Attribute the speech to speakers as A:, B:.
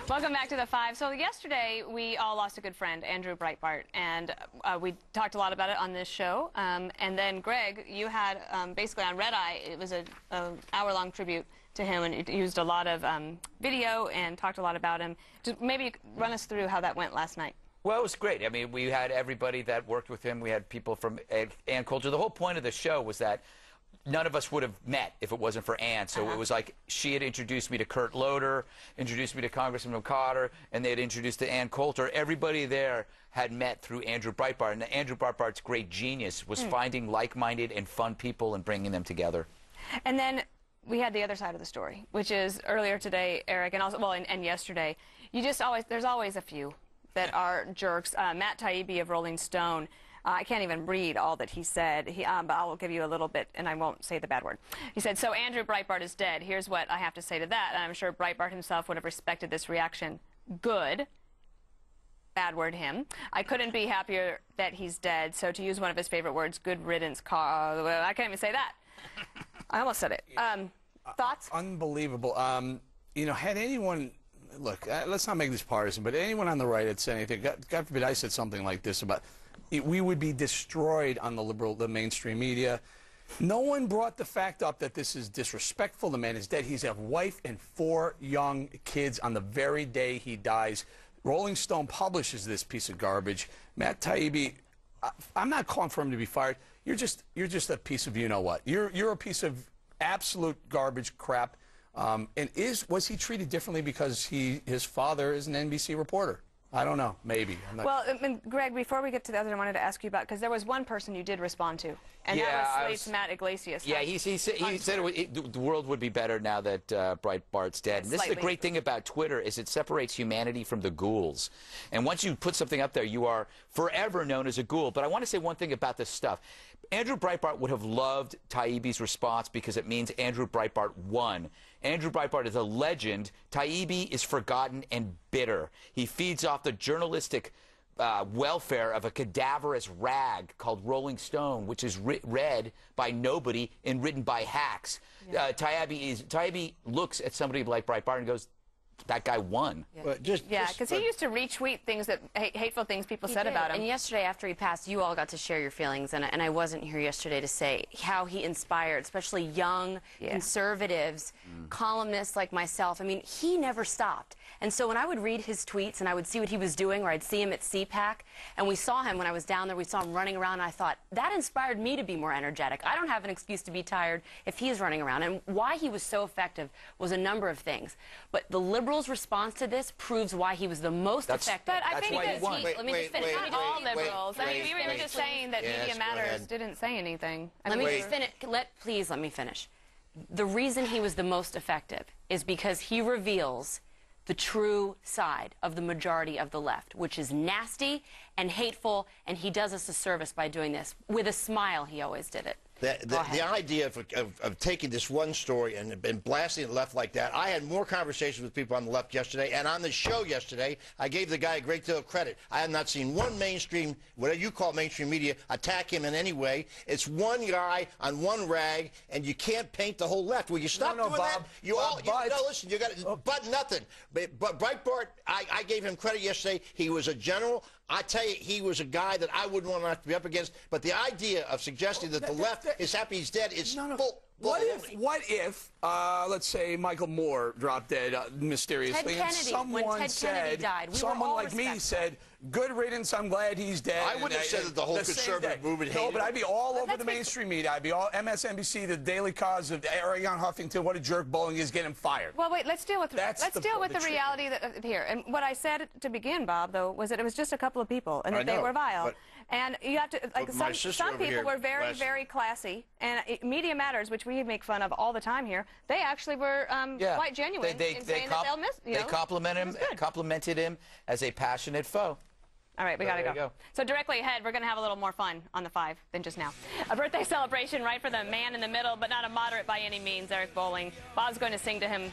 A: Welcome back to the Five. So yesterday we all lost a good friend, Andrew Breitbart, and we talked a lot about it on this show. And then Greg, you had basically on Red Eye, it was an hour-long tribute to him, and it used a lot of video and talked a lot about him. Just maybe run us through how that went last night.
B: Well, it was great. I mean, we had everybody that worked with him. We had people from Ann Coulter. The whole point of the show was that none of us would have met if it wasn't for Ann. So it was like she had introduced me to Kurt Loder, introduced me to Congressman Carter, and they had introduced to Ann Coulter. Everybody there had met through Andrew Breitbart. And Andrew Breitbart's great genius was finding like-minded and fun people and bringing them together. And then we had the other side of the story, which is earlier today, Eric, and also, well, and yesterday, there's always a few that are jerks. Matt Taibbi of Rolling Stone, I can't even read all that he said, but I'll give you a little bit, and I won't say the bad word. He said, "So Andrew Breitbart is dead. Here's what I have to say to that." And I'm sure Breitbart himself would have respected this reaction. Good. Bad word him. "I couldn't be happier that he's dead. So to use one of his favorite words, good riddance, I can't even say that. I almost said it. Thoughts?"
C: Unbelievable. You know, had anyone... Look, let's not make this partisan, but anyone on the right had said anything, God forbid I said something like this about, we would be destroyed on the mainstream media. No one brought the fact up that this is disrespectful. The man is dead. He's a wife and 4 young kids on the very day he dies. Rolling Stone publishes this piece of garbage. Matt Taibbi, I'm not calling for him to be fired. You're just a piece of you-know-what. You're a piece of absolute garbage crap. And was he treated differently because his father is an NBC reporter? I don't know. Maybe.
A: Well, Greg, before we get to the other, I wanted to ask you about, because there was one person you did respond to, and that was Slate's Matt Iglesias.
B: Yeah, he said the world would be better now that Breitbart's dead. And this is the great thing about Twitter, is it separates humanity from the ghouls. And once you put something up there, you are forever known as a ghoul. But I want to say one thing about this stuff. Andrew Breitbart would have loved Taibbi's response because it means Andrew Breitbart won. Andrew Breitbart is a legend. Taibbi is forgotten and bitter. He feeds off the journalistic welfare of a cadaverous rag called Rolling Stone, which is read by nobody and written by hacks. Yeah. Taibbi looks at somebody like Breitbart and goes, that guy won.
A: Yeah, because he used to retweet things that hateful things people said about him.
D: And yesterday, after he passed, you all got to share your feelings, and I wasn't here yesterday to say how he inspired, especially young conservatives, columnists like myself. I mean, he never stopped. And so when I would read his tweets and I would see what he was doing, or I'd see him at CPAC, and we saw him when I was down there, we saw him running around, and I thought, that inspired me to be more energetic. I don't have an excuse to be tired if he's running around. And why he was so effective was a number of things. But the liberals' response to this proves why he was the most effective.
A: But I think
B: that
A: let me just finish. Not all liberals. I mean, we were just saying that Media Matters didn't say anything.
D: Please let me finish. The reason he was the most effective is because he reveals the true side of the majority of the left, which is nasty and hateful, and he does us a service by doing this. With a smile, he always did it.
E: The idea of taking this one story and blasting it left like that, I had more conversations with people on the left yesterday, and on the show yesterday, I gave the guy a great deal of credit. I have not seen one mainstream, whatever you call mainstream media, attack him in any way. It's one guy on one rag, and you can't paint the whole left. Will you stop doing that? No, listen, you got to, but nothing. But Breitbart, I gave him credit yesterday. He was a general. I tell you, he was a guy that I wouldn't want to be up against. But the idea of suggesting that the left is happy he's dead is full. What if,
C: let's say Michael Moore dropped dead mysteriously,
D: and someone said,
C: someone like me said, good riddance, I'm glad he's dead.
E: I wouldn't have said that the whole conservative movement hated him.
C: No, but I'd be all over the mainstream media. I'd be all MSNBC, the Daily Cause of Ariane Huffington, what a jerk Bowling is, getting fired.
A: Well, wait, let's deal with the reality here. And what I said to begin, Bob, though, was that it was just a couple of people, and that they were vile. And you have to, like, some people were very, very classy. And Media Matters, which we make fun of all the time here, they actually were quite genuine in saying that they'll miss.
B: They complimented him as a passionate foe.
A: All right, we got to go. So directly ahead, we're going to have a little more fun on the Five than just now. A birthday celebration right for the man in the middle, but not a moderate by any means, Eric Bowling. Bob's going to sing to him.